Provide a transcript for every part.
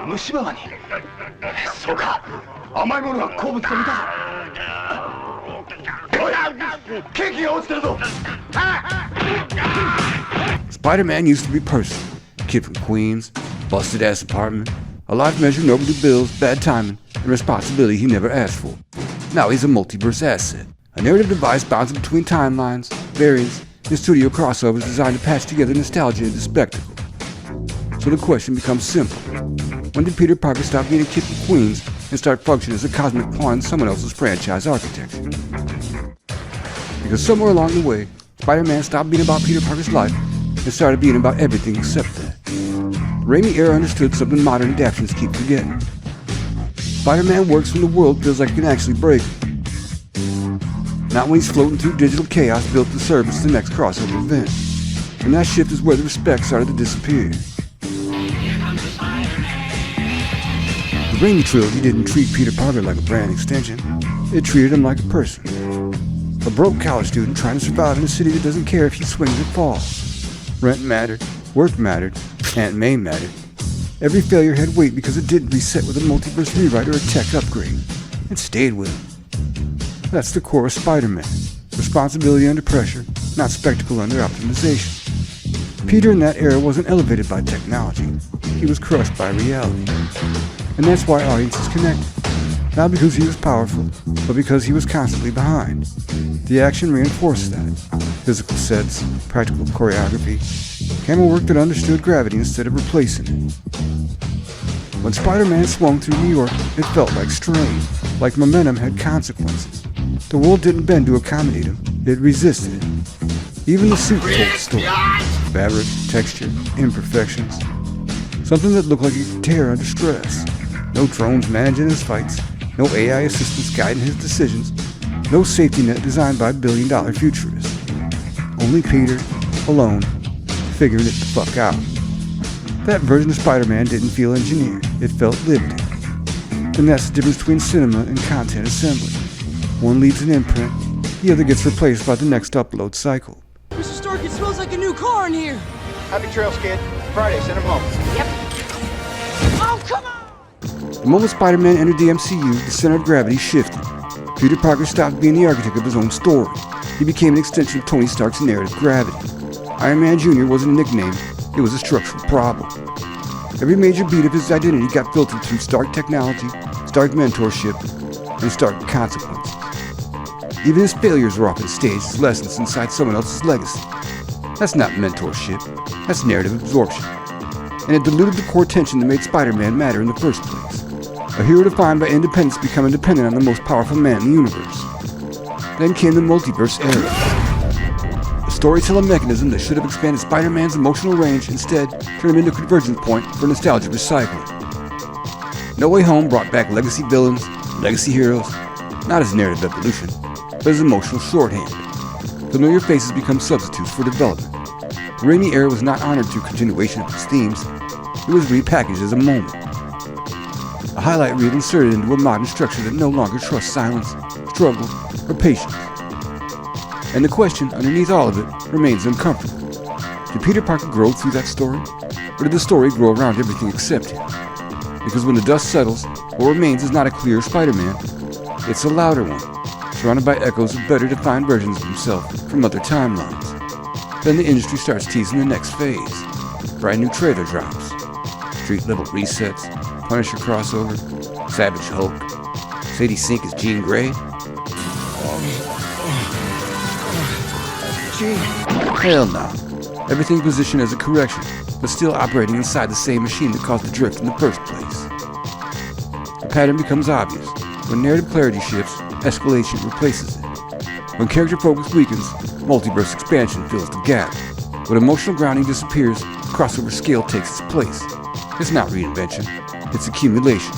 虫歯がに。そうか。甘いものが好物と見たぞ。おい、ケーキが落ちてるぞ。Spider-Man used to be personal. Kid from Queens, busted-ass apartment, a life measured in overdue bills, bad timing, and responsibility he never asked for. Now he's a multiverse asset. A narrative device bouncing between timelines, variants, and studio crossovers designed to patch together nostalgia into spectacle. So the question becomes simple. When did Peter Parker stop being a kid from Queens and start functioning as a cosmic pawn in someone else's franchise architecture? Because somewhere along the way, Spider-Man stopped being about Peter Parker's life and started being about everything except that. Raimi era understood something modern adaptations keep forgetting. Spider-Man works when the world feels like it can actually break him. Not when he's floating through digital chaos built to service the next crossover event. And that shift is where the respect started to disappear. The Raimi trilogy didn't treat Peter Parker like a brand extension. It treated him like a person. A broke college student trying to survive in a city that doesn't care if he swings or falls. Rent mattered, work mattered, Aunt May mattered. Every failure had weight because it didn't reset with a multiverse rewrite or a tech upgrade. It stayed with him. That's the core of Spider-Man. Responsibility under pressure, not spectacle under optimization. Peter in that era wasn't elevated by technology. He was crushed by reality. And that's why audiences connected. Not because he was powerful, but because he was constantly behind. The action reinforced that. Physical sets, practical choreography, camera work that understood gravity instead of replacing it. When Spider-Man swung through New York, it felt like strain, like momentum had consequences. The world didn't bend to accommodate him, it resisted it. Even the suit told the story. Fabric, texture, imperfections. Something that looked like it could tear under stress. No drones managing his fights, no AI assistants guiding his decisions, no safety net designed by billion-dollar futurists. Only Peter, alone, figuring it the fuck out. That version of Spider-Man didn't feel engineered, it felt lived in. And that's the difference between cinema and content assembly. One leaves an imprint, the other gets replaced by the next upload cycle. Mr. Stark, it smells like a new car in here! Happy trails, kid. Friday, send him home. Yep. Oh, come on! The moment Spider-Man entered the MCU, the center of gravity shifted. Peter Parker stopped being the architect of his own story. He became an extension of Tony Stark's narrative gravity. Iron Man Jr. wasn't a nickname, it was a structural problem. Every major beat of his identity got filtered through Stark technology, Stark mentorship, and Stark consequences. Even his failures were often staged as lessons inside someone else's legacy. That's not mentorship, that's narrative absorption. And it diluted the core tension that made Spider-Man matter in the first place. A hero defined by independence becoming dependent on the most powerful man in the universe. Then came the multiverse era. A storytelling mechanism that should have expanded Spider-Man's emotional range instead turned him into a convergence point for nostalgia recycling. No Way Home brought back legacy villains, legacy heroes, not as narrative evolution, but as emotional shorthand. Familiar faces become substitutes for development. The Raimi era was not honored through continuation of its themes, it was repackaged as a moment. A highlight reel inserted into a modern structure that no longer trusts silence, struggle, or patience. And the question underneath all of it remains uncomfortable. Did Peter Parker grow through that story? Or did the story grow around everything except him? Because when the dust settles, what remains is not a clear Spider-Man, it's a louder one, surrounded by echoes of better defined versions of himself from other timelines. Then the industry starts teasing the next phase. Brand new trailer drops. Street level resets, Punisher crossover, Savage Hulk, Sadie Sink as Jean Grey. Hell no. Everything positioned as a correction, but still operating inside the same machine that caused the drift in the first place. The pattern becomes obvious. When narrative clarity shifts, escalation replaces it. When character focus weakens, multiverse expansion fills the gap. When emotional grounding disappears, crossover scale takes its place. It's not reinvention, it's accumulation.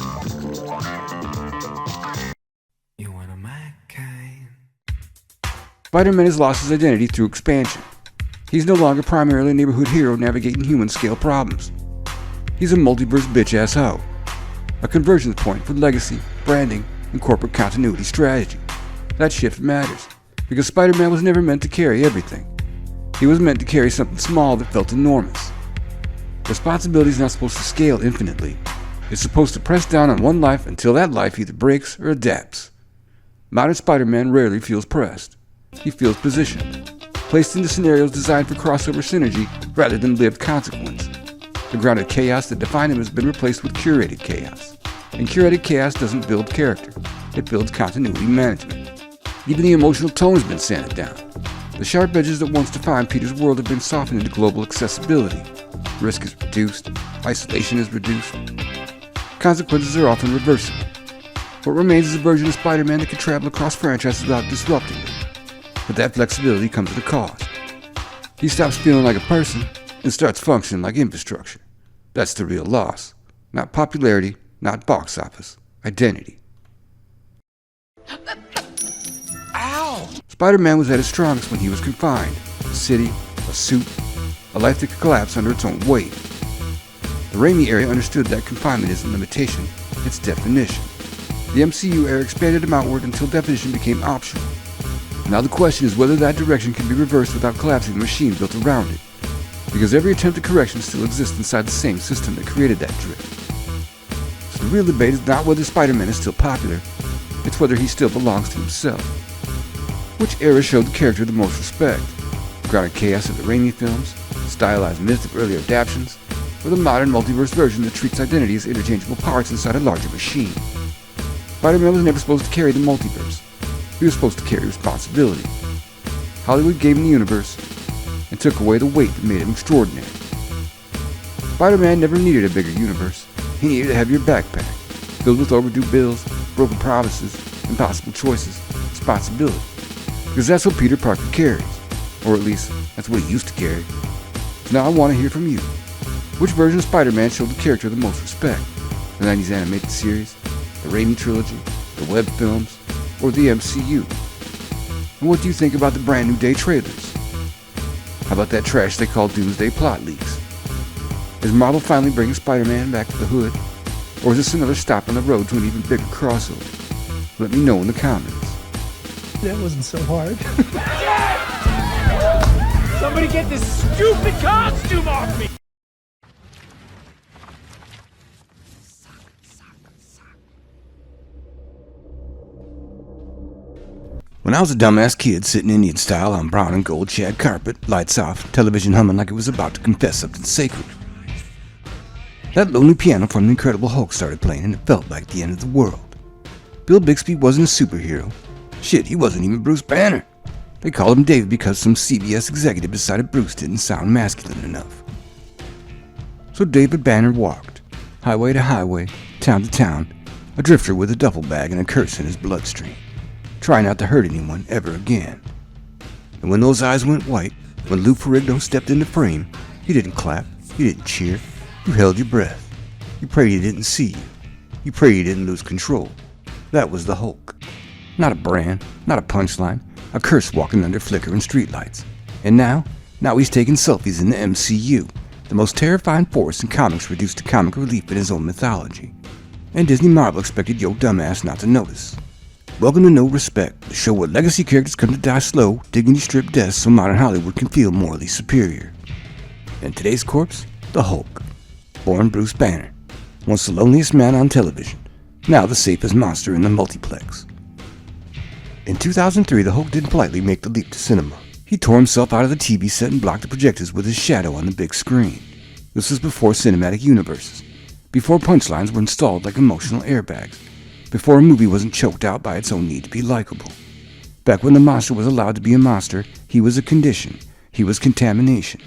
Spider-Man has lost his identity through expansion. He's no longer primarily a neighborhood hero navigating human-scale problems. He's a multiverse bitch-ass hoe. A convergence point for legacy, branding, and corporate continuity strategy. That shift matters, because Spider-Man was never meant to carry everything. He was meant to carry something small that felt enormous. Responsibility is not supposed to scale infinitely. It's supposed to press down on one life until that life either breaks or adapts. Modern Spider-Man rarely feels pressed. He feels positioned, placed into scenarios designed for crossover synergy rather than lived consequence. The grounded chaos that defined him has been replaced with curated chaos. And curated chaos doesn't build character, it builds continuity management. Even the emotional tone has been sanded down. The sharp edges that once defined Peter's world have been softened into global accessibility. Risk is reduced, isolation is reduced. Consequences are often reversible. What remains is a version of Spider-Man that can travel across franchises without disrupting them. But that flexibility comes at a cost. He stops feeling like a person and starts functioning like infrastructure. That's the real loss. Not popularity, not box office. Identity. Ow! Spider-Man was at his strongest when he was confined. A city, a suit, a life that could collapse under its own weight. The Raimi era understood that confinement isn't limitation, it's definition. The MCU era expanded him outward until definition became optional. Now the question is whether that direction can be reversed without collapsing the machine built around it. Because every attempt at correction still exists inside the same system that created that drift. So the real debate is not whether Spider-Man is still popular, it's whether he still belongs to himself. Which era showed the character the most respect? Grounded chaos of the Raimi films, stylized myths of earlier adaptations, or the modern multiverse version that treats identity as interchangeable parts inside a larger machine? Spider-Man was never supposed to carry the multiverse. He was supposed to carry responsibility. Hollywood gave him the universe and took away the weight that made him extraordinary. Spider-Man never needed a bigger universe. He needed a heavier backpack, filled with overdue bills, broken promises, impossible choices, responsibility. Because that's what Peter Parker carries. Or at least, that's what he used to carry. So now I want to hear from you. Which version of Spider-Man showed the character the most respect? The 90s animated series, the Raimi trilogy, the web films, or the MCU? And what do you think about the brand new day trailers? How about that trash they call Doomsday plot leaks? Is Marvel finally bringing Spider-Man back to the hood? Or is this another stop on the road to an even bigger crossover? Let me know in the comments. That wasn't so hard. Somebody get this stupid costume off me! When I was a dumbass kid sitting Indian style on brown and gold shag carpet, lights off, television humming like it was about to confess something sacred, that lonely piano from The Incredible Hulk started playing and it felt like the end of the world. Bill Bixby wasn't a superhero. Shit, he wasn't even Bruce Banner. They called him David because some CBS executive decided Bruce didn't sound masculine enough. So David Banner walked, highway to highway, town to town, a drifter with a duffel bag and a curse in his bloodstream. Try not to hurt anyone ever again. And when those eyes went white, when Lou Ferrigno stepped into frame, you didn't clap, you didn't cheer, you held your breath. You prayed he didn't see you. You prayed he didn't lose control. That was the Hulk. Not a brand, not a punchline, a curse walking under flickering streetlights. And now he's taking selfies in the MCU, the most terrifying force in comics reduced to comic relief in his own mythology. And Disney Marvel expected yo dumbass not to notice. Welcome to No Respect, the show where legacy characters come to die slow, dignity-stripped deaths so modern Hollywood can feel morally superior. And today's corpse? The Hulk. Born Bruce Banner. Once the loneliest man on television, now the safest monster in the multiplex. In 2003, the Hulk didn't politely make the leap to cinema. He tore himself out of the TV set and blocked the projectors with his shadow on the big screen. This was before cinematic universes, before punchlines were installed like emotional airbags, before a movie wasn't choked out by its own need to be likable. Back when the monster was allowed to be a monster, he was a condition. He was contamination.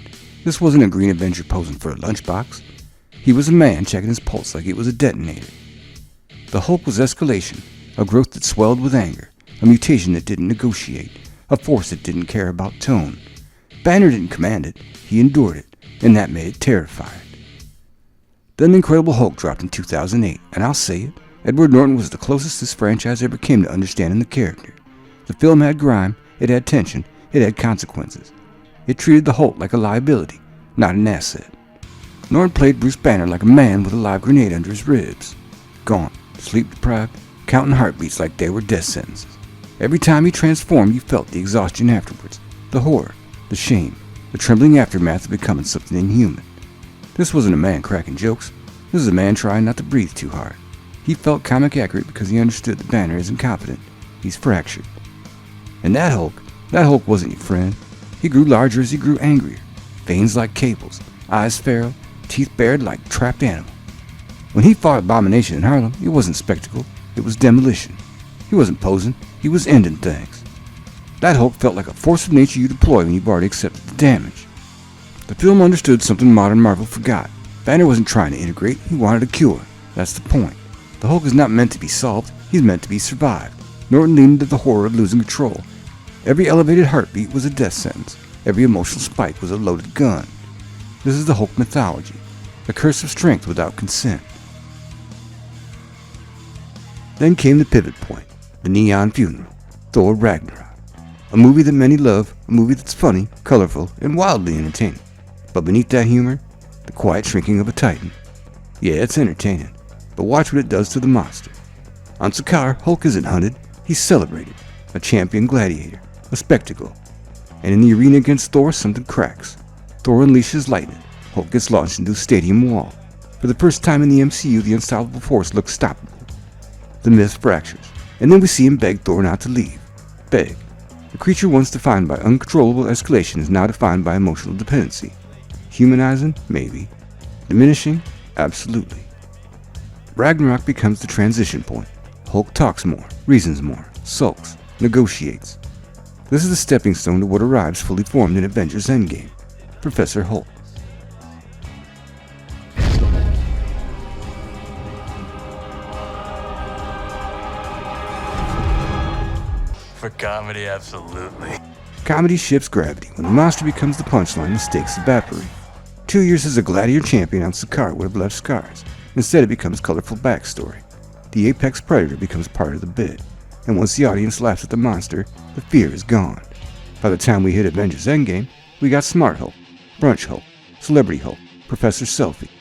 This wasn't a Green Avenger posing for a lunchbox. He was a man checking his pulse like it was a detonator. The Hulk was escalation, a growth that swelled with anger, a mutation that didn't negotiate, a force that didn't care about tone. Banner didn't command it, he endured it, and that made it terrifying. Then The Incredible Hulk dropped in 2008, and I'll say it, Edward Norton was the closest this franchise ever came to understanding the character. The film had grime, it had tension, it had consequences. It treated the Hulk like a liability, not an asset. Norton played Bruce Banner like a man with a live grenade under his ribs. Gaunt, sleep-deprived, counting heartbeats like they were death sentences. Every time he transformed, you felt the exhaustion afterwards, the horror, the shame, the trembling aftermath of becoming something inhuman. This wasn't a man cracking jokes. This is a man trying not to breathe too hard. He felt comic accurate because he understood that Banner isn't competent. He's fractured. And that Hulk wasn't your friend. He grew larger as he grew angrier. Veins like cables, eyes feral, teeth bared like trapped animal. When he fought Abomination in Harlem, it wasn't spectacle, it was demolition. He wasn't posing, he was ending things. That Hulk felt like a force of nature you deploy when you've already accepted the damage. The film understood something modern Marvel forgot. Banner wasn't trying to integrate, he wanted a cure. That's the point. The Hulk is not meant to be solved, he's meant to be survived. Norton leaned into the horror of losing control. Every elevated heartbeat was a death sentence. Every emotional spike was a loaded gun. This is the Hulk mythology, the curse of strength without consent. Then came the pivot point, the Neon Funeral, Thor Ragnarok. A movie that many love, a movie that's funny, colorful, and wildly entertaining. But beneath that humor, the quiet shrinking of a titan. Yeah, it's entertaining, but watch what it does to the monster. On Sakaar, Hulk isn't hunted, he's celebrated, a champion gladiator, a spectacle. And in the arena against Thor, something cracks. Thor unleashes lightning, Hulk gets launched into a stadium wall. For the first time in the MCU, the unstoppable force looks stoppable. The myth fractures, and then we see him beg Thor not to leave. Beg. The creature once defined by uncontrollable escalation is now defined by emotional dependency. Humanizing? Maybe. Diminishing? Absolutely. Ragnarok becomes the transition point. Hulk talks more, reasons more, sulks, negotiates. This is the stepping stone to what arrives fully formed in Avengers Endgame. Professor Hulk. For comedy, absolutely. Comedy shifts gravity. When the monster becomes the punchline, the stakes evaporate. 2 years as a gladiator champion on Sakaar would have left scars. Instead, it becomes colorful backstory. The apex predator becomes part of the bit. And once the audience laughs at the monster, the fear is gone. By the time we hit Avengers Endgame, we got Smart Hulk, Brunch Hulk, Celebrity Hulk, Professor Selfie.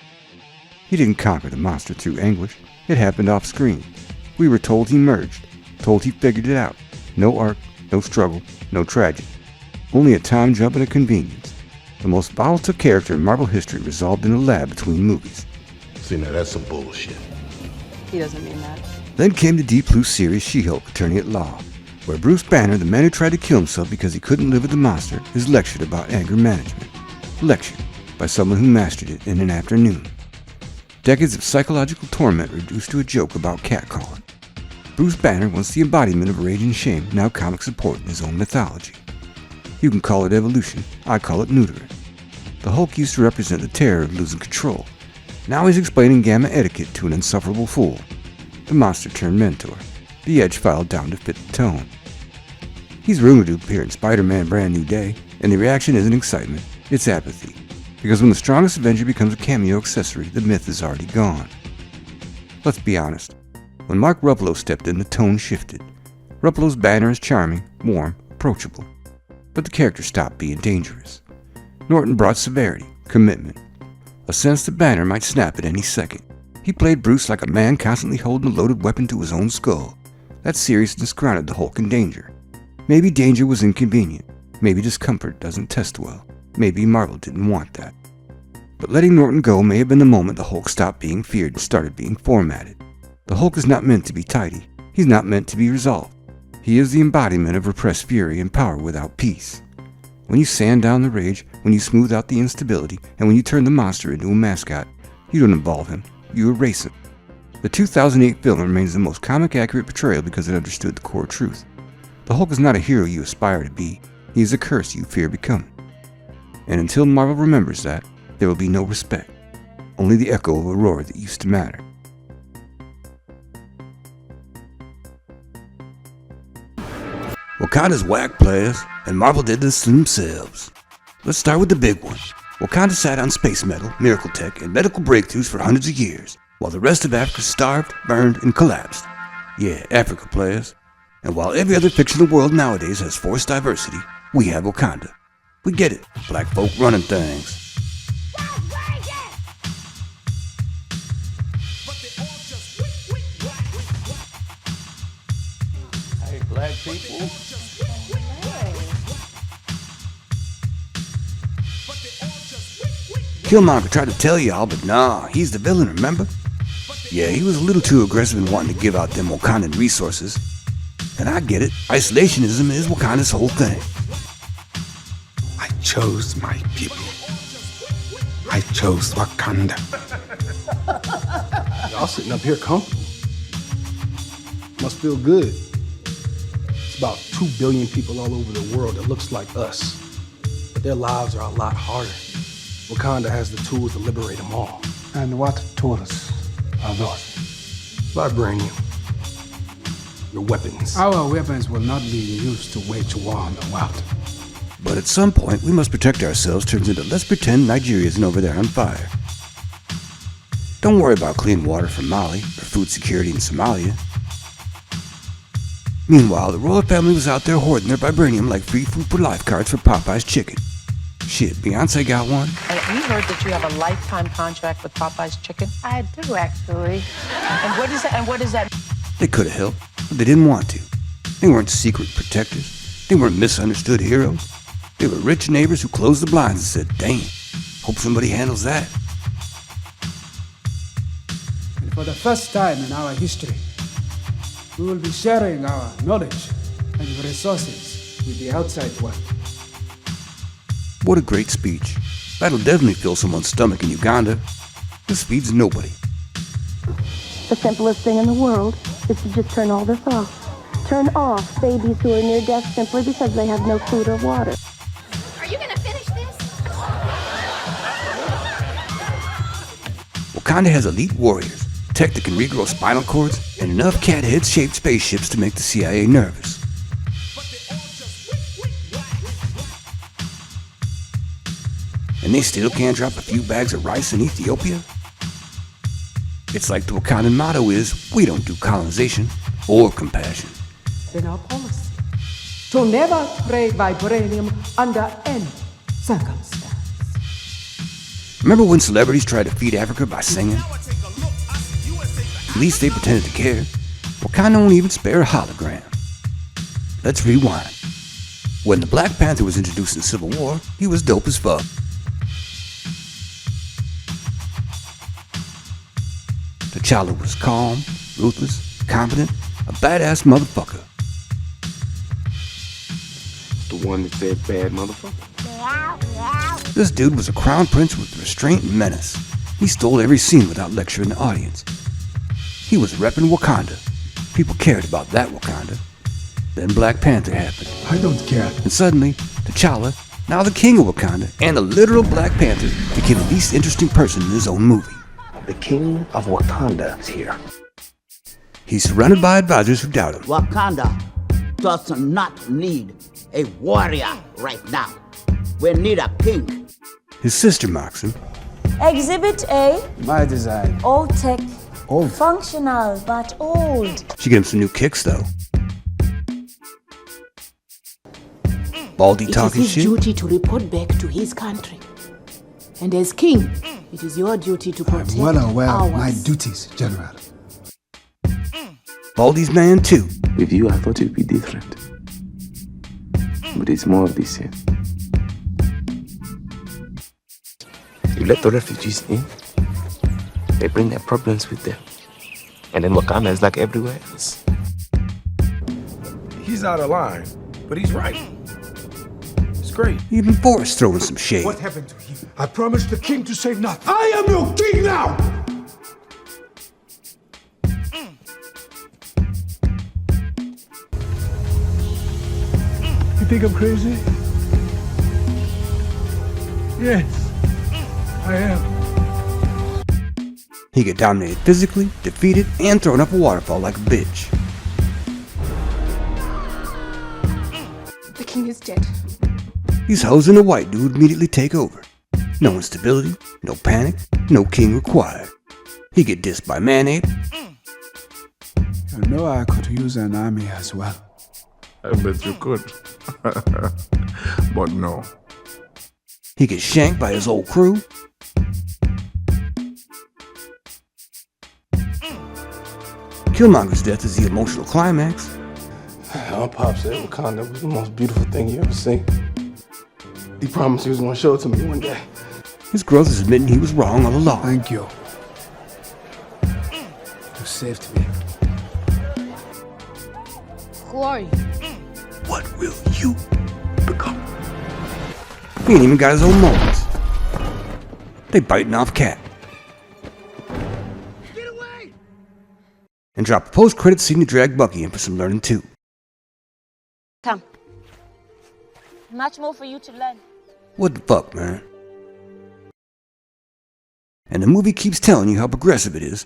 He didn't conquer the monster through anguish. It happened off screen. We were told he merged, told he figured it out. No arc, no struggle, no tragedy. Only a time jump and a convenience. The most volatile character in Marvel history resolved in a lab between movies. See, now that's some bullshit. He doesn't mean that. Then came the Deep Blue series She-Hulk Attorney at Law, where Bruce Banner, the man who tried to kill himself because he couldn't live with the monster, is lectured about anger management. Lectured by someone who mastered it in an afternoon. Decades of psychological torment reduced to a joke about catcalling. Bruce Banner, once the embodiment of rage and shame, now comic support in his own mythology. You can call it evolution, I call it neutering. The Hulk used to represent the terror of losing control. Now he's explaining gamma etiquette to an insufferable fool. The monster turned mentor. The edge filed down to fit the tone. He's rumored to appear in Spider-Man Brand New Day, and the reaction isn't excitement, it's apathy. Because when the strongest Avenger becomes a cameo accessory, the myth is already gone. Let's be honest. When Mark Ruffalo stepped in, the tone shifted. Ruffalo's Banner is charming, warm, approachable. But the character stopped being dangerous. Norton brought severity, commitment. A sense that Banner might snap at any second. He played Bruce like a man constantly holding a loaded weapon to his own skull. That seriousness grounded the Hulk in danger. Maybe danger was inconvenient. Maybe discomfort doesn't test well. Maybe Marvel didn't want that. But letting Norton go may have been the moment the Hulk stopped being feared and started being formatted. The Hulk is not meant to be tidy. He's not meant to be resolved. He is the embodiment of repressed fury and power without peace. When you sand down the rage, when you smooth out the instability, and when you turn the monster into a mascot, you don't involve him, you erase him. The 2008 film remains the most comic-accurate portrayal because it understood the core truth. The Hulk is not a hero you aspire to be, he is a curse you fear becoming. And until Marvel remembers that, there will be no respect, only the echo of a roar that used to matter. Wakanda's whack, players, and Marvel did this to themselves. Let's start with the big one. Wakanda sat on space metal, miracle tech, and medical breakthroughs for hundreds of years, while the rest of Africa starved, burned, and collapsed. Yeah, Africa, players. And while every other fictional world nowadays has forced diversity, we have Wakanda. We get it, black folk running things. Hey, black people. Killmonger tried to tell y'all, but nah, he's the villain, remember? Yeah, he was a little too aggressive in wanting to give out them Wakandan resources. And I get it, isolationism is Wakanda's whole thing. I chose my people. I chose Wakanda. Y'all sitting up here comfortable. Must feel good. It's about 2 billion people all over the world that looks like us. But their lives are a lot harder. Wakanda has the tools to liberate them all. And what tools are those? Vibranium. Your weapons. Our weapons will not be used to wage war on the world. But at some point, we must protect ourselves turns into let's pretend Nigeria isn't over there on fire. Don't worry about clean water from Mali or food security in Somalia. Meanwhile, the royal family was out there hoarding their vibranium like free food for life cards for Popeye's chicken. Shit, Beyonce got one. And we heard that you have a lifetime contract with Popeye's Chicken. I do, actually. And what is that? And what is that? They could have helped, but they didn't want to. They weren't secret protectors. They weren't misunderstood heroes. They were rich neighbors who closed the blinds and said, "Damn, hope somebody handles that." And for the first time in our history, we will be sharing our knowledge and resources with the outside world. What a great speech. That'll definitely fill someone's stomach in Uganda. This feeds nobody. The simplest thing in the world is to just turn all this off. Turn off babies who are near death simply because they have no food or water. Are you gonna finish this? Wakanda has elite warriors, tech that can regrow spinal cords, and enough cat head-shaped spaceships to make the CIA nervous. And they still can't drop a few bags of rice in Ethiopia? It's like the Wakandan motto is, we don't do colonization or compassion. In our policy to never trade vibranium under any circumstance. Remember when celebrities tried to feed Africa by singing? At least they pretended to care. Wakanda won't even spare a hologram. Let's rewind. When the Black Panther was introduced in the Civil War, he was dope as fuck. T'Challa was calm, ruthless, confident, a badass motherfucker. The one that said bad motherfucker. This dude was a crown prince with restraint and menace. He stole every scene without lecturing the audience. He was repping Wakanda. People cared about that Wakanda. Then Black Panther happened. I don't care. And suddenly, T'Challa, now the king of Wakanda, and a literal Black Panther, became the least interesting person in his own movie. The king of Wakanda is here. He's surrounded by advisors who doubt him. Wakanda does not need a warrior right now. We need a king. His sister mocks him. Exhibit A. My design. Old tech. Old. Functional, but old. She gave him some new kicks, though. Baldy talking It is his shit. duty to report back to his country. And as king, it is your duty to protect I'm well aware ours. of my duties, General. Baldy's man, too. With you, I thought it'd be different. But it's more of the same. You let the refugees in, they bring their problems with them. And then Wakanda is like everywhere else. He's out of line, but he's right. It's great. Even Forrest throwing some shade. What happened to him? I promised the king to say nothing. I am your king now! You think I'm crazy? Yes, I am. He get dominated physically, defeated, and thrown up a waterfall like a bitch. The king is dead. These hoes and a white dude immediately take over. No instability, no panic, no king required. He get dissed by Man-Ape. You know I could use an army as well. I bet you could. But no. He gets shanked by his old crew. Killmonger's death is the emotional climax. Our Pop said Wakanda was the most beautiful thing you ever seen. He promised he was gonna show it to me one day. His growth is admitting he was wrong all along. Thank you. You saved me. Who are you? What will you become? He ain't even got his own moments. They biting off Cat. Get away! And drop a post-credit scene to drag Bucky in for some learning too. Come. Much more for you to learn. What the fuck, man? And the movie keeps telling you how progressive it is,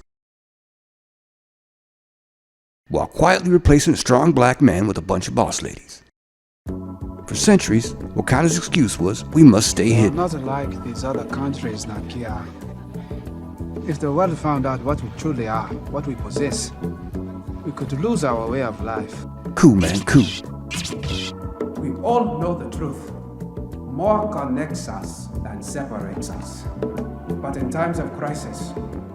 while quietly replacing a strong black man with a bunch of boss ladies. For centuries, Wakanda's excuse was, we must stay hidden. Not like these other countries, Nakia. If the world found out what we truly are, what we possess, we could lose our way of life. Cool, man, cool. We all know the truth. More connects us than separates us. But in times of crisis,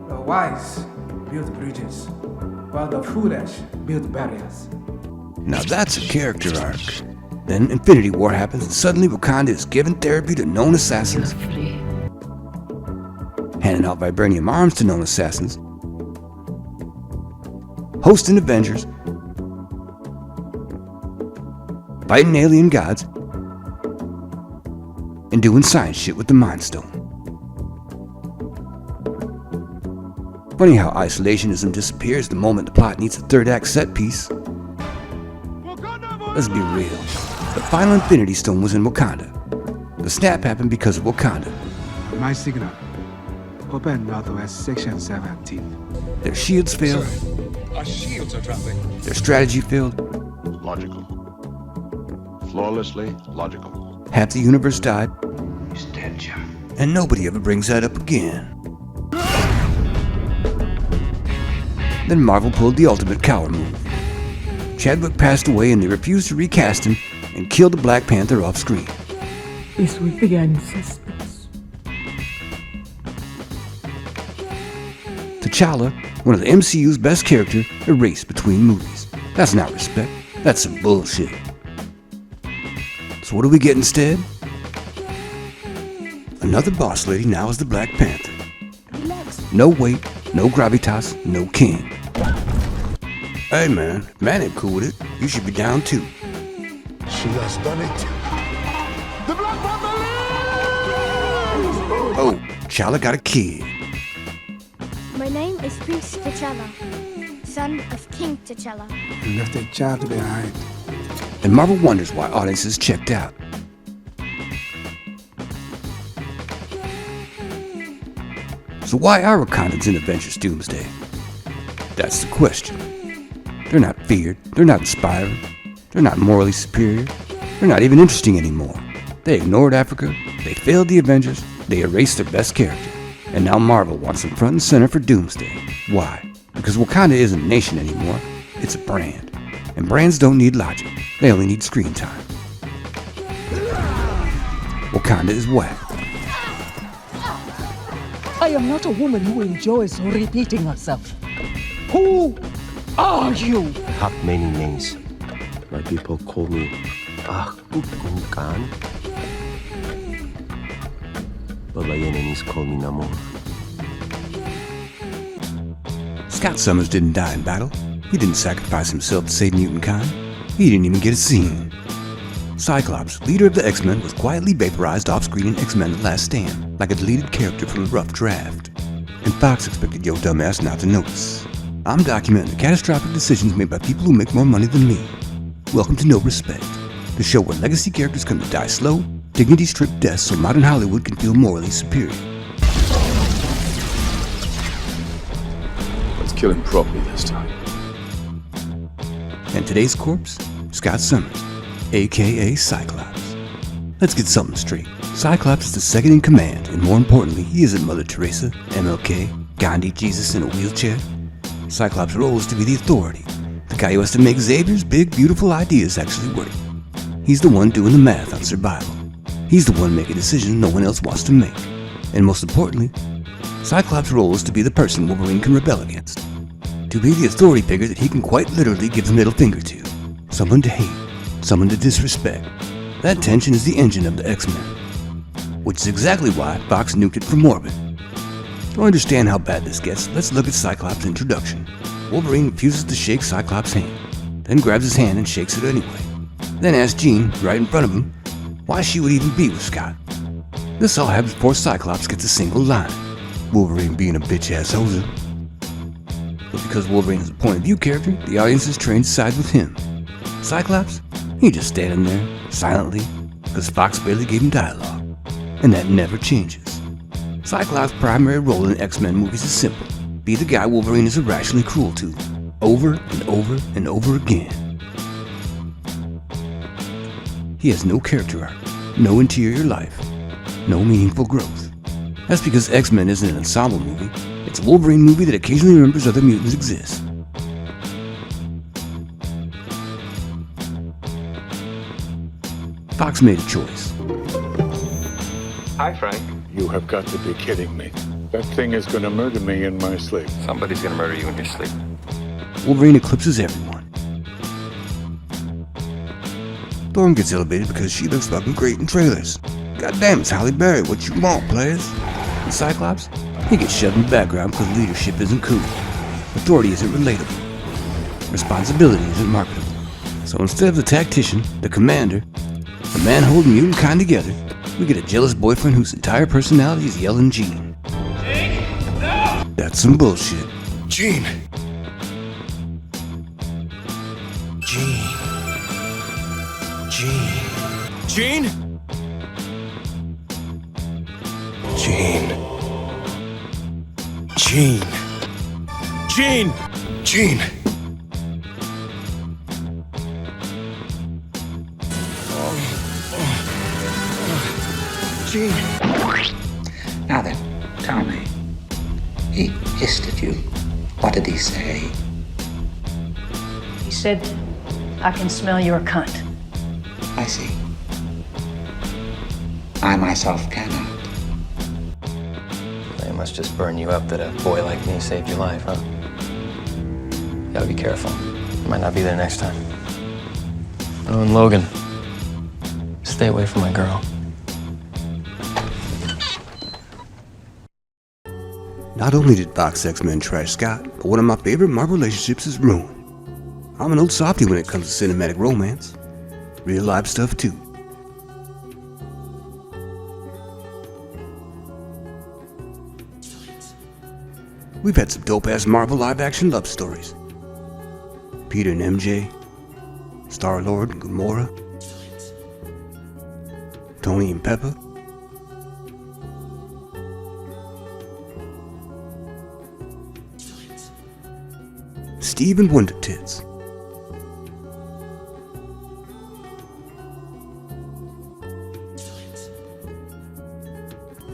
the wise build bridges, while the foolish build barriers. Now that's a character arc. Then Infinity War happens and suddenly Wakanda is giving therapy to known assassins, handing out vibranium arms to known assassins, hosting Avengers, fighting alien gods, and doing science shit with the Mind Stone. Funny how isolationism disappears the moment the plot needs a third act set piece. Let's be real. The final Infinity Stone was in Wakanda. The snap happened because of Wakanda. My signal. Open Northwest Section 17. Their shields failed. Our shields are dropping. Their strategy failed. Logical. Flawlessly logical. Half the universe died. He's dead, Jack. And nobody ever brings that up again. Then Marvel pulled the ultimate coward move. Chadwick passed away and they refused to recast him and killed the Black Panther off screen. It's with the ancestors. T'Challa, one of the MCU's best characters, erased between movies. That's not respect. That's some bullshit. So what do we get instead? Another boss lady now is the Black Panther. No weight, no gravitas, no king. Hey man, if man ain't cool with it, you should be down too. She has done it. The Black Panther lives! Oh, T'Challa got a kid. My name is Prince T'Challa, son of King T'Challa. You left a child behind. And Marvel wonders why audiences checked out. So why are Wakandans in Avengers Doomsday? That's the question. They're not feared, they're not inspiring, they're not morally superior, they're not even interesting anymore. They ignored Africa, they failed the Avengers, they erased their best character, and now Marvel wants them front and center for Doomsday. Why? Because Wakanda isn't a nation anymore, it's a brand. And brands don't need logic, they only need screen time. Wakanda is whack. I am not a woman who enjoys repeating herself. Who are you? I have many names. My people call me Kukunkan. But my enemies call me Namor. Scott Summers didn't die in battle. He didn't sacrifice himself to save mutant kind. He didn't even get a scene. Cyclops, leader of the X-Men, was quietly vaporized off-screen in X-Men The Last Stand, like a deleted character from a rough draft. And Fox expected your dumbass not to notice. I'm documenting the catastrophic decisions made by people who make more money than me. Welcome to No Respect, the show where legacy characters come to die slow, dignity-stripped deaths so modern Hollywood can feel morally superior. Let's kill him properly this time. And today's corpse, Scott Summers, aka Cyclops. Let's get something straight. Cyclops is the second in command, and more importantly, he isn't Mother Teresa, MLK, Gandhi, Jesus in a wheelchair. Cyclops' role is to be the authority, the guy who has to make Xavier's big, beautiful ideas actually work. He's the one doing the math on survival. He's the one making decisions no one else wants to make. And most importantly, Cyclops' role is to be the person Wolverine can rebel against. To be the authority figure that he can quite literally give the middle finger to. Someone to hate, someone to disrespect. That tension is the engine of the X-Men. which is exactly why Fox nuked it from orbit. To understand how bad this gets, let's look at Cyclops' introduction. Wolverine refuses to shake Cyclops' hand, then grabs his hand and shakes it anyway. Then asks Jean, right in front of him, why she would even be with Scott. This all happens before Cyclops gets a single line, Wolverine being a bitch-ass hoser. But because Wolverine is a point-of-view character, the audience is trained to side with him. Cyclops? He just standing there, silently, because Fox barely gave him dialogue. And that never changes. Cyclops' primary role in X-Men movies is simple. Be the guy Wolverine is irrationally cruel to, over and over and over again. He has no character arc, no interior life, no meaningful growth. That's because X-Men isn't an ensemble movie, it's a Wolverine movie that occasionally remembers other mutants exist. Fox made a choice. Hi, Frank. You have got to be kidding me. That thing is going to murder me in my sleep. Somebody's gonna murder you in your sleep. Wolverine eclipses everyone. Storm gets elevated because she looks fucking great in trailers. Goddamn, it's Halle Berry, what you want, players? And Cyclops? He gets shoved in the background because leadership isn't cool. Authority isn't relatable. Responsibility isn't marketable. So instead of the tactician, the commander, the man holding mutant kind together, we get a jealous boyfriend whose entire personality is yelling Jean. No! That's some bullshit. Jean! Jean! Jean! Jean! Jean! Jean! Jean! Jean! Now then, tell me. He hissed at you. What did he say? He said, I can smell your cunt. I see. I myself cannot. They must just burn you up that a boy like me saved your life, huh? You gotta be careful. You might not be there next time. Oh, and Logan, stay away from my girl. Not only did Fox X-Men trash Scott, but one of my favorite Marvel relationships is ruined. I'm an old softie when it comes to cinematic romance. Real life stuff too. We've had some dope-ass Marvel live-action love stories. Peter and MJ, Star-Lord and Gamora, Tony and Pepper. Steve and Wonder Tits.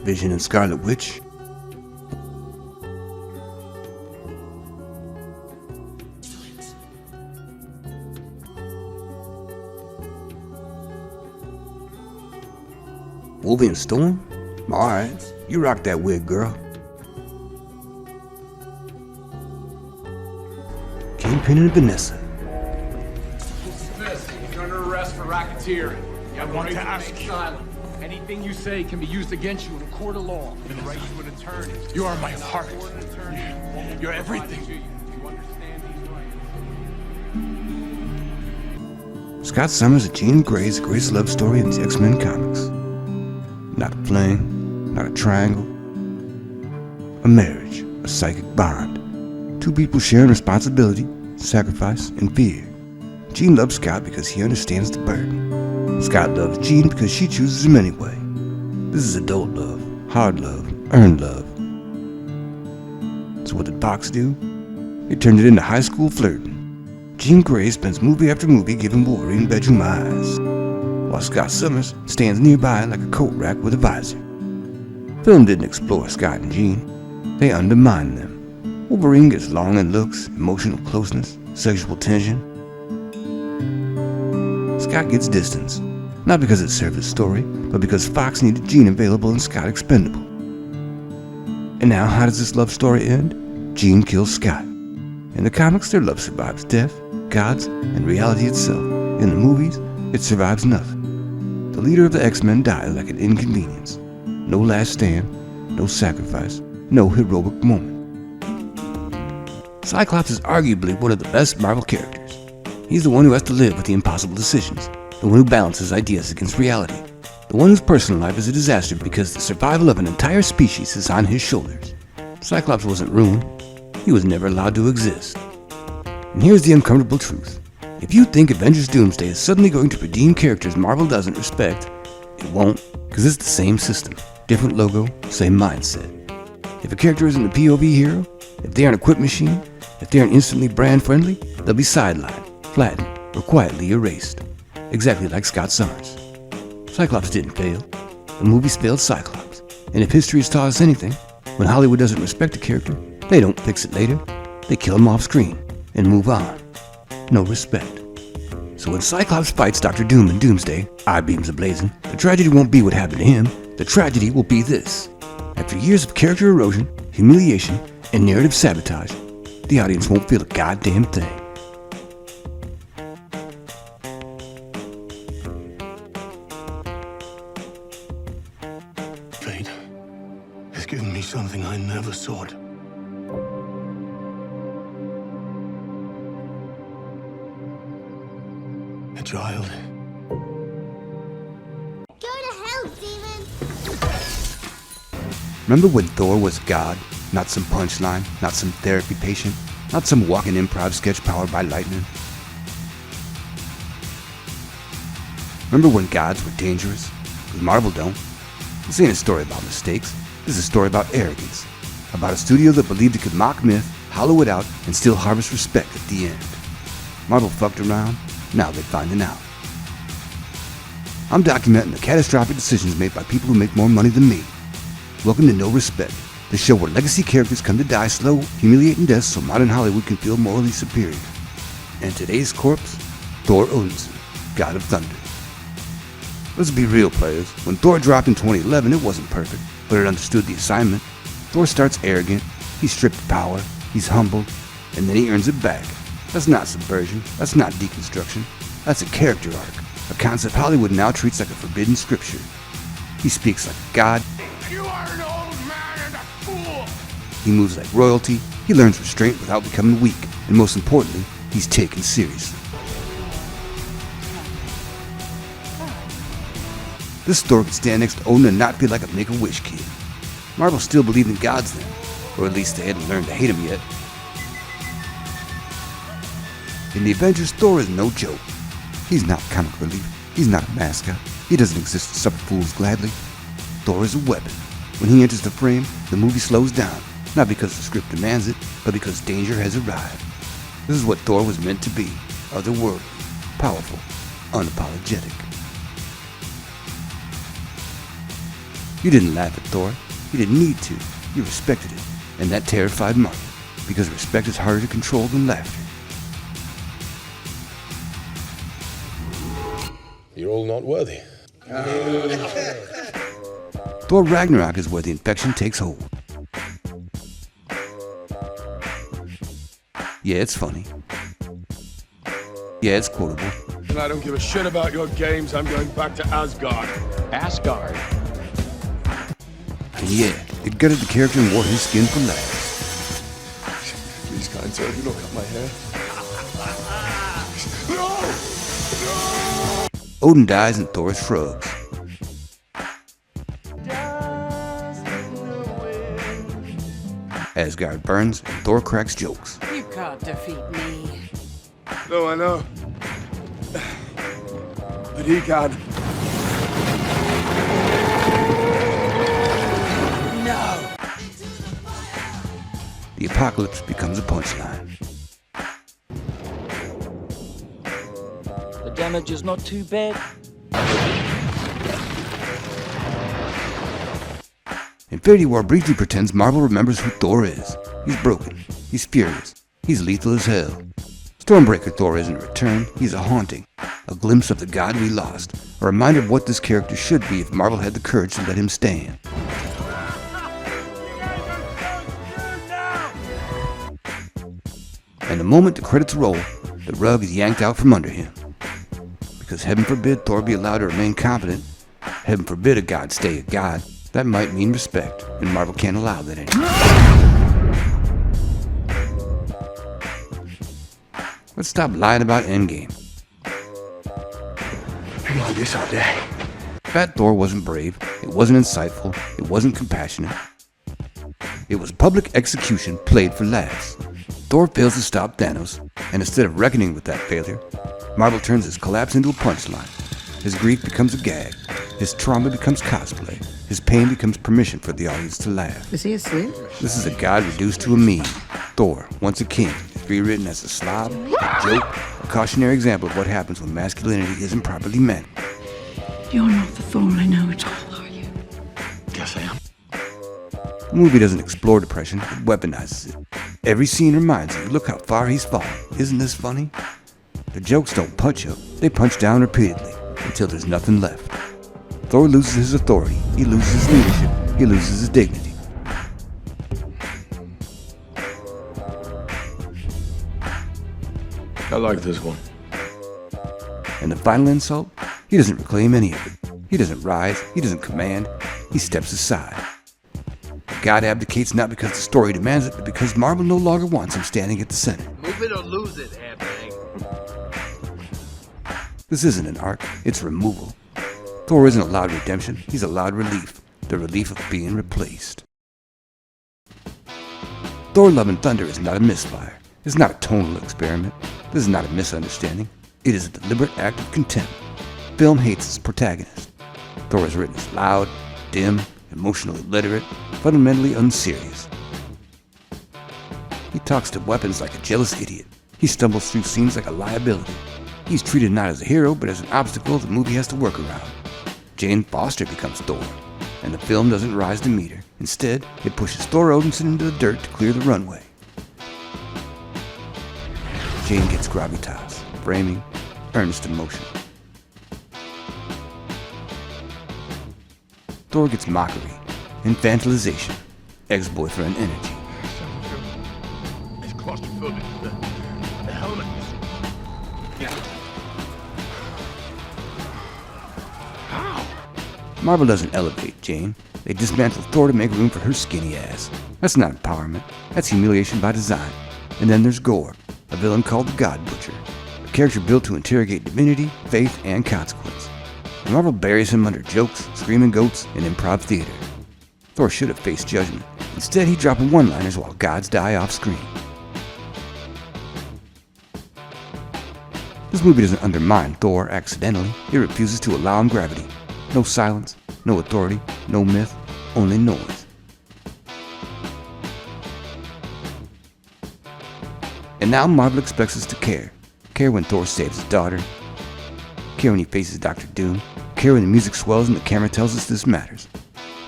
Vision and Scarlet Witch. Wolverine and Storm? Alright, you rock that wig, girl. Kingpin and Vanessa. Smith, you're under arrest for racketeering. You have I want right to ask remain you. silent. Anything you say can be used against you in a court of law. You have the right to an attorney. You are my heart. You're everything. You understand these rights? Scott Summers and Jean Grey's the greatest love story in the X-Men comics. Not a fling, not a triangle. A marriage, a psychic bond. Two people sharing responsibility, sacrifice, and fear. Jean loves Scott because he understands the burden. Scott loves Jean because she chooses him anyway. This is adult love, hard love, earned love. So what did Fox do? They turned it into high school flirting. Jean Grey spends movie after movie giving Wolverine bedroom eyes, while Scott Summers stands nearby like a coat rack with a visor. Film didn't explore Scott and Jean, they undermined them. Wolverine gets longing looks, emotional closeness, sexual tension. Scott gets distance, not because it served his story, but because Fox needed Jean available and Scott expendable. And now, how does this love story end? Jean kills Scott. In the comics, their love survives death, gods, and reality itself. In the movies, it survives nothing. The leader of the X-Men died like an inconvenience. No last stand, no sacrifice, no heroic moment. Cyclops is arguably one of the best Marvel characters. He's the one who has to live with the impossible decisions, the one who balances ideas against reality, the one whose personal life is a disaster because the survival of an entire species is on his shoulders. Cyclops wasn't ruined. He was never allowed to exist. And here's the uncomfortable truth. If you think Avengers Doomsday is suddenly going to redeem characters Marvel doesn't respect, it won't, because it's the same system, different logo, same mindset. If a character isn't a POV hero, if they aren't a quip machine, if they aren't instantly brand friendly, they'll be sidelined, flattened, or quietly erased. Exactly like Scott Summers. Cyclops didn't fail. The movies failed Cyclops. And if history has taught us anything, when Hollywood doesn't respect a character, they don't fix it later. They kill him off screen and move on. No respect. So when Cyclops fights Dr. Doom in Doomsday, eye-beams ablazing, the tragedy won't be what happened to him. The tragedy will be this. After years of character erosion, humiliation, and narrative sabotage, the audience won't feel a goddamn thing. Fate has given me something I never sought. A child. Go to hell, demon! Remember when Thor was God? Not some punchline, not some therapy patient, not some walking improv sketch powered by lightning. Remember when gods were dangerous? Because Marvel don't. This ain't a story about mistakes. This is a story about arrogance. About a studio that believed it could mock myth, hollow it out, and still harvest respect at the end. Marvel fucked around, now they're finding out. I'm documenting the catastrophic decisions made by people who make more money than me. Welcome to No Respect, the show where legacy characters come to die slow, humiliating deaths so modern Hollywood can feel morally superior. And today's corpse? Thor Odinson, God of Thunder. Let's be real, players. When Thor dropped in 2011, it wasn't perfect, but it understood the assignment. Thor starts arrogant, he's stripped of power, he's humbled, and then he earns it back. That's not subversion, that's not deconstruction, that's a character arc, a concept Hollywood now treats like a forbidden scripture. He speaks like a god. You are an old man and a fool! He moves like royalty, he learns restraint without becoming weak, and most importantly, he's taken seriously. This Thor could stand next to Odin and not feel like a Make-A-Wish kid. Marvel still believed in gods then, or at least they hadn't learned to hate him yet. In the Avengers, Thor is no joke. He's not comic relief, he's not a mascot, he doesn't exist to suffer fools gladly. Thor is a weapon. When he enters the frame, the movie slows down, not because the script demands it, but because danger has arrived. This is what Thor was meant to be, otherworldly, powerful, unapologetic. You didn't laugh at Thor, you didn't need to, you respected it, and that terrified Marvel, because respect is harder to control than laughter. You're all not worthy. Thor Ragnarok is where the infection takes hold. Yeah, it's funny. Yeah, it's quotable. And I don't give a shit about your games. I'm going back to Asgard. Asgard? And yeah, it gutted the character and wore his skin for life. Please, kind sir, do not cut my hair. Odin dies and Thor shrugs. Asgard burns and Thor cracks jokes. You can't defeat me. No, I know. But he can. No. The apocalypse becomes a punchline. The damage is not too bad. Infinity War briefly pretends Marvel remembers who Thor is. He's broken. He's furious. He's lethal as hell. Stormbreaker Thor isn't a return. He's a haunting. A glimpse of the god we lost. A reminder of what this character should be if Marvel had the courage to let him stand. And the moment the credits roll, the rug is yanked out from under him. Because heaven forbid Thor be allowed to remain competent. Heaven forbid a god stay a god. That might mean respect, and Marvel can't allow that anymore. Let's stop lying about Endgame. Hang on this all day. Fat Thor wasn't brave, it wasn't insightful, it wasn't compassionate. It was public execution played for laughs. Thor fails to stop Thanos, and instead of reckoning with that failure, Marvel turns his collapse into a punchline. His grief becomes a gag, his trauma becomes cosplay, his pain becomes permission for the audience to laugh. Is he asleep? This is a god reduced to a meme. Thor, once a king, is rewritten as a slob, a joke, a cautionary example of what happens when masculinity isn't properly met. You're not the Thor I know at all, are you? Yes, I am. The movie doesn't explore depression, it weaponizes it. Every scene reminds you, look how far he's fallen. Isn't this funny? The jokes don't punch up, they punch down repeatedly, until there's nothing left. Thor loses his authority, he loses his leadership, he loses his dignity. I like this one. And the final insult? He doesn't reclaim any of it. He doesn't rise, he doesn't command, he steps aside. God abdicates not because the story demands it, but because Marvel no longer wants him standing at the center. Move it or lose it, half-bang. This isn't an arc, it's removal. Thor isn't allowed redemption, he's allowed relief. The relief of being replaced. Thor Love and Thunder is not a misfire. It's not a tonal experiment. This is not a misunderstanding. It is a deliberate act of contempt. Film hates its protagonist. Thor is written as loud, dim, emotionally illiterate, fundamentally unserious. He talks to weapons like a jealous idiot. He stumbles through scenes like a liability. He's treated not as a hero, but as an obstacle the movie has to work around. Jane Foster becomes Thor, and the film doesn't rise to meet her. Instead, it pushes Thor Odinson into the dirt to clear the runway. Jane gets gravitas, framing, earnest emotion. Thor gets mockery, infantilization, ex-boyfriend energy. It's claustrophobic. The helmet. Yeah. How? Marvel doesn't elevate Jane. They dismantle Thor to make room for her skinny ass. That's not empowerment. That's humiliation by design. And then there's Gore, a villain called the God Butcher, a character built to interrogate divinity, faith, and consequence. And Marvel buries him under jokes, screaming goats, and improv theater. Thor should have faced judgment. Instead, he's dropping one-liners while gods die off screen. This movie doesn't undermine Thor accidentally. It refuses to allow him gravity. No silence, no authority, no myth, only noise. And now Marvel expects us to care. Care when Thor saves his daughter. Care when he faces Dr. Doom. Care when the music swells and the camera tells us this matters.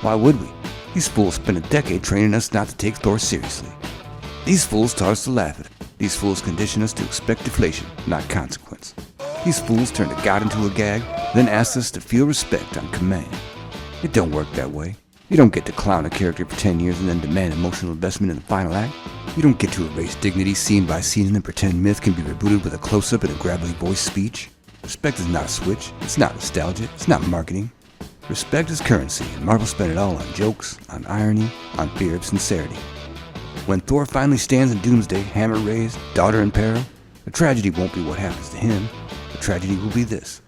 Why would we? These fools spent a decade training us not to take Thor seriously. These fools taught us to laugh at it. These fools condition us to expect deflation, not consequence. These fools turned a god into a gag, then asked us to feel respect on command. It don't work that way. You don't get to clown a character for 10 years and then demand emotional investment in the final act. You don't get to erase dignity scene by scene and then pretend myth can be rebooted with a close-up and a gravelly voice speech. Respect is not a switch, it's not nostalgia, it's not marketing. Respect is currency, and Marvel spent it all on jokes, on irony, on fear of sincerity. When Thor finally stands in Doomsday, hammer raised, daughter in peril, the tragedy won't be what happens to him. The tragedy will be this.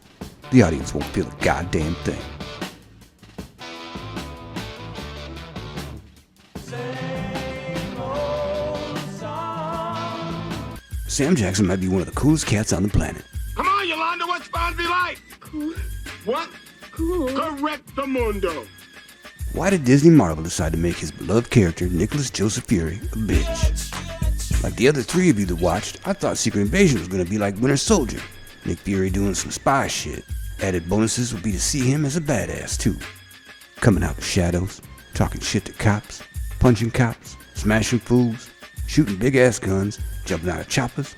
The audience won't feel a goddamn thing. Sam Jackson might be one of the coolest cats on the planet. Come on, Yolanda, what's Bond be like? Cool. What? Cool. Correctamundo. Why did Disney Marvel decide to make his beloved character, Nicholas Joseph Fury, a bitch? Like the other three of you that watched, I thought Secret Invasion was gonna be like Winter Soldier. Nick Fury doing some spy shit. Added bonuses would be to see him as a badass too. Coming out of shadows, talking shit to cops, punching cops, smashing fools, shooting big ass guns, jumping out of choppers,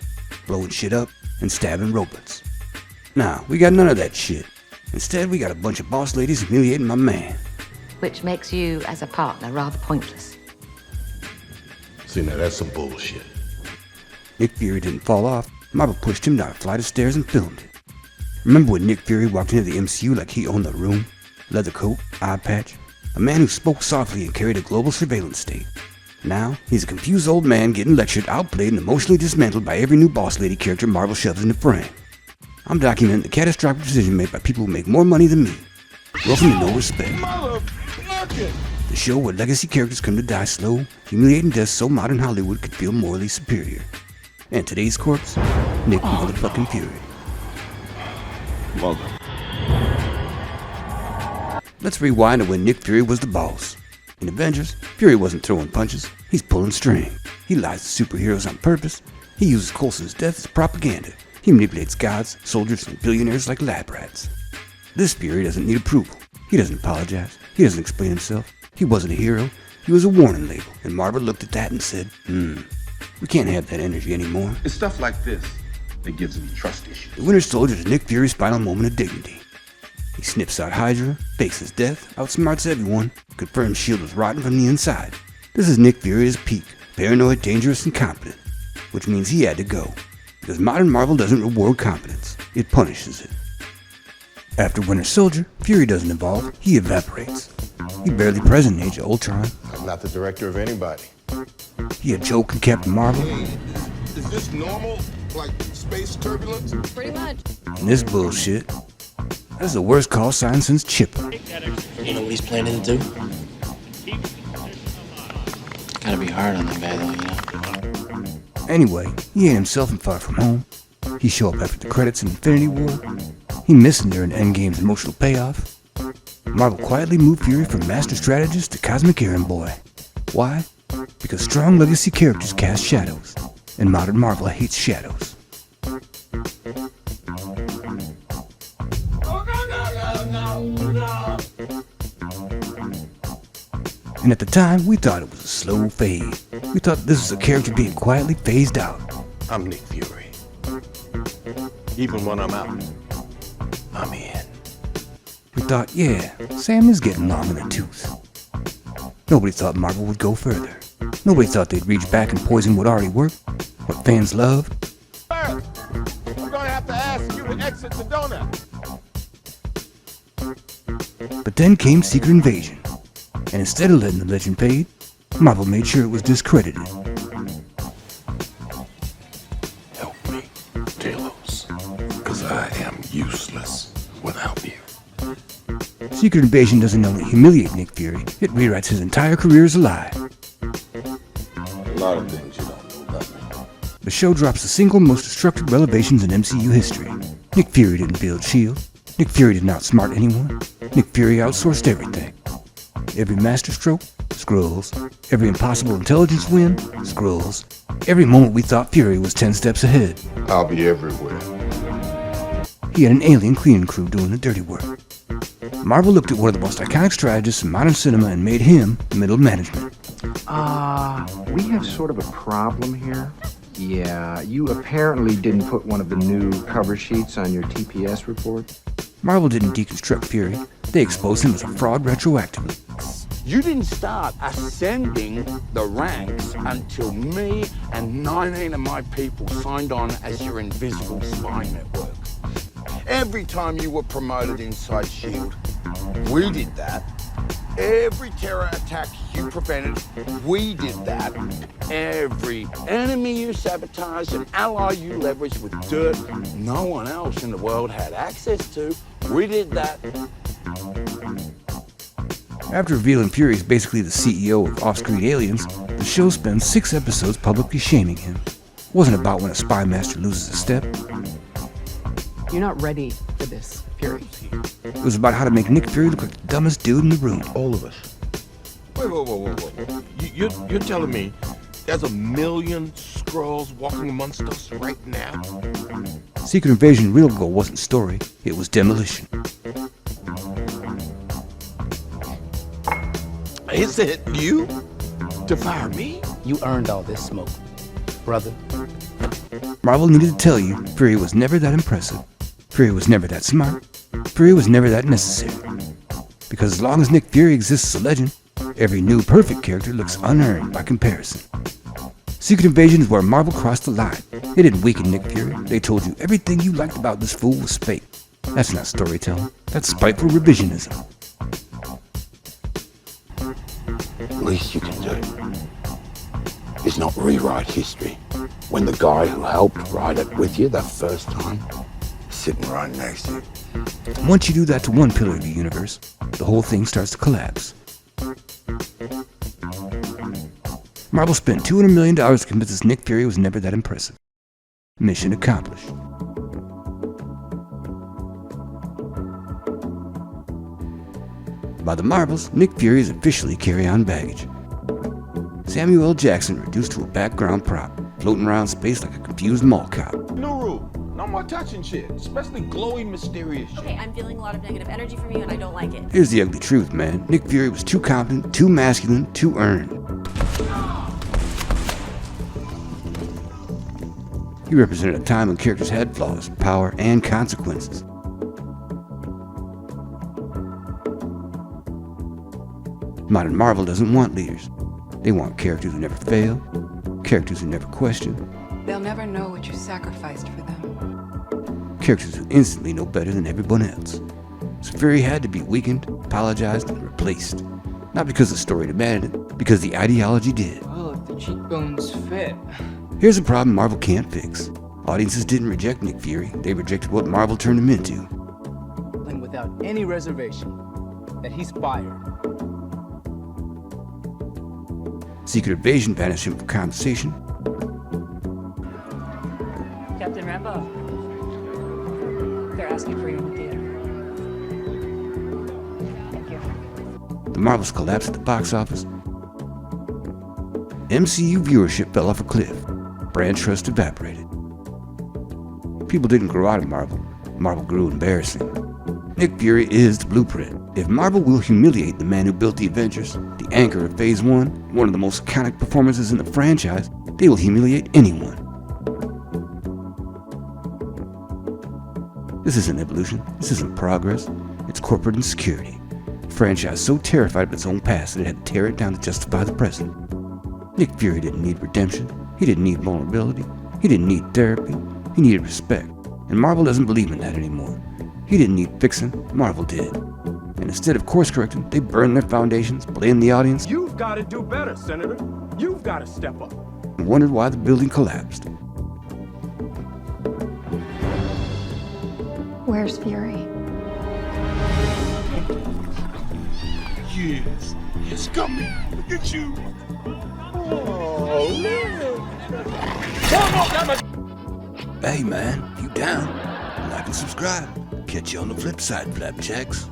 blowing shit up, and stabbing robots. Nah, we got none of that shit. Instead, we got a bunch of boss ladies humiliating my man. Which makes you, as a partner, rather pointless. See, now that's some bullshit. Nick Fury didn't fall off. Marvel pushed him down a flight of stairs and filmed it. Remember when Nick Fury walked into the MCU like he owned the room? Leather coat, eye patch, a man who spoke softly and carried a global surveillance state. Now, he's a confused old man getting lectured, outplayed, and emotionally dismantled by every new boss lady character Marvel shoves in the frame. I'm documenting the catastrophic decision made by people who make more money than me. Welcome to No Respect. The show where legacy characters come to die slow, humiliating deaths so modern Hollywood could feel morally superior. And today's corpse, Nick motherfucking Fury. Welcome. Let's rewind to when Nick Fury was the boss. In Avengers, Fury wasn't throwing punches, he's pulling string. He lies to superheroes on purpose. He uses Coulson's death as propaganda. He manipulates gods, soldiers, and billionaires like lab rats. This Fury doesn't need approval. He doesn't apologize. He doesn't explain himself. He wasn't a hero. He was a warning label. And Marvel looked at that and said, we can't have that energy anymore. It's stuff like this that gives me trust issues. The Winter Soldier is Nick Fury's final moment of dignity. He snips out Hydra, fakes his death, outsmarts everyone, confirms S.H.I.E.L.D. was rotten from the inside. This is Nick Fury at his peak, paranoid, dangerous, and competent. Which means he had to go. Because modern Marvel doesn't reward competence, it punishes it. After Winter Soldier, Fury doesn't evolve, he evaporates. He's barely present in Age of Ultron. I'm not the director of anybody. He had Joke and Captain Marvel. Is this normal? Like space turbulence? Pretty much. And this bullshit. That's the worst call sign since Chipper. You know what he's planning to do? Gotta be hard on the guy though, you know? Anyway, he ain't himself in Far From Home. He show up after the credits in Infinity War. He missing during Endgame's emotional payoff. Marvel quietly moved Fury from master strategist to cosmic errand boy. Why? Because strong legacy characters cast shadows, and modern Marvel hates shadows. And at the time, we thought it was a slow fade. We thought this was a character being quietly phased out. I'm Nick Fury. Even when I'm out, I'm in. We thought, yeah, Sam is getting long in the tooth. Nobody thought Marvel would go further. Nobody thought they'd reach back and poison what already worked, what fans loved. I'm gonna have to ask you to exit the donut. But then came Secret Invasion, and instead of letting the legend fade, Marvel made sure it was discredited. Help me, Talos, because I am useless without you. Secret Invasion doesn't only humiliate Nick Fury, it rewrites his entire career as a lie. A lot of things you don't know about me. The show drops the single most destructive revelations in MCU history. Nick Fury didn't build S.H.I.E.L.D. Nick Fury didn't outsmart anyone. Nick Fury outsourced everything. Every masterstroke, Skrulls. Every impossible intelligence win, Skrulls. Every moment we thought Fury was 10 steps ahead. I'll be everywhere. He had an alien cleaning crew doing the dirty work. Marvel looked at one of the most iconic strategists in modern cinema and made him middle management. We have sort of a problem here. Yeah, you apparently didn't put one of the new cover sheets on your TPS report. Marvel didn't deconstruct Fury. They exposed him as a fraud retroactively. You didn't start ascending the ranks until me and 19 of my people signed on as your invisible spy network. Every time you were promoted inside S.H.I.E.L.D., we did that. Every terror attack you prevented, we did that. Every enemy you sabotaged and ally you leveraged with dirt no one else in the world had access to, we did that. After revealing Fury is basically the CEO of off-screen aliens, the show spends 6 episodes publicly shaming him. It wasn't about when a spy master loses a step. You're not ready for this, Fury. It was about how to make Nick Fury look like the dumbest dude in the room. All of us. Wait. You're telling me there's 1 million Skrulls walking amongst us right now? Secret Invasion real goal wasn't story, it was demolition. Is it you? To fire me? You earned all this smoke, brother. Marvel needed to tell you, Fury was never that impressive. Fury was never that smart. Fury was never that necessary. Because as long as Nick Fury exists as a legend, every new perfect character looks unearned by comparison. Secret Invasion is where Marvel crossed the line. They didn't weaken Nick Fury. They told you everything you liked about this fool was fake. That's not storytelling. That's spiteful revisionism. least you can do is not rewrite history when the guy who helped write it with you the first time is sitting right next to you. Once you do that to one pillar of the universe, the whole thing starts to collapse. Marvel spent $200 million to convince us Nick Fury was never that impressive. Mission accomplished. By the Marvels, Nick Fury is officially carry-on baggage. Samuel L. Jackson reduced to a background prop, floating around space like a confused mall cop. New rule. No more touching shit, especially glowy, mysterious shit. Okay, I'm feeling a lot of negative energy from you and I don't like it. Here's the ugly truth, man. Nick Fury was too competent, too masculine, too earned. He represented a time when characters had flaws, power, and consequences. Modern Marvel doesn't want leaders. They want characters who never fail, characters who never question, They'll never know what you sacrificed for them. characters who instantly know better than everyone else. So Fury had to be weakened, apologized, and replaced. Not because the story demanded it, because the ideology did. Oh, if the cheekbones fit. Here's a problem Marvel can't fix. Audiences didn't reject Nick Fury, they rejected what Marvel turned him into. And without any reservation that he's fired. Secret Invasion banished him for compensation. Captain Rambo. They're asking for you in the theater. Thank you. The Marvels collapsed at the box office. MCU viewership fell off a cliff. Brand trust evaporated. People didn't grow out of Marvel. Marvel grew embarrassing. Nick Fury is the blueprint. If Marvel will humiliate the man who built the Avengers, the anchor of Phase 1, one of the most iconic performances in the franchise, they will humiliate anyone. This isn't evolution. This isn't progress. It's corporate insecurity. A franchise so terrified of its own past that it had to tear it down to justify the present. Nick Fury didn't need redemption. He didn't need vulnerability. He didn't need therapy. He needed respect. And Marvel doesn't believe in that anymore. He didn't need fixing. Marvel did. And instead of course correcting, they burned their foundations, blamed the audience, You've got to do better, Senator. You've got to step up. and wondered why the building collapsed. Where's Fury? Yes, it's coming. Look at you. Oh, Hey man, you down? Like and subscribe. Catch you on the flip side, Flapjacks.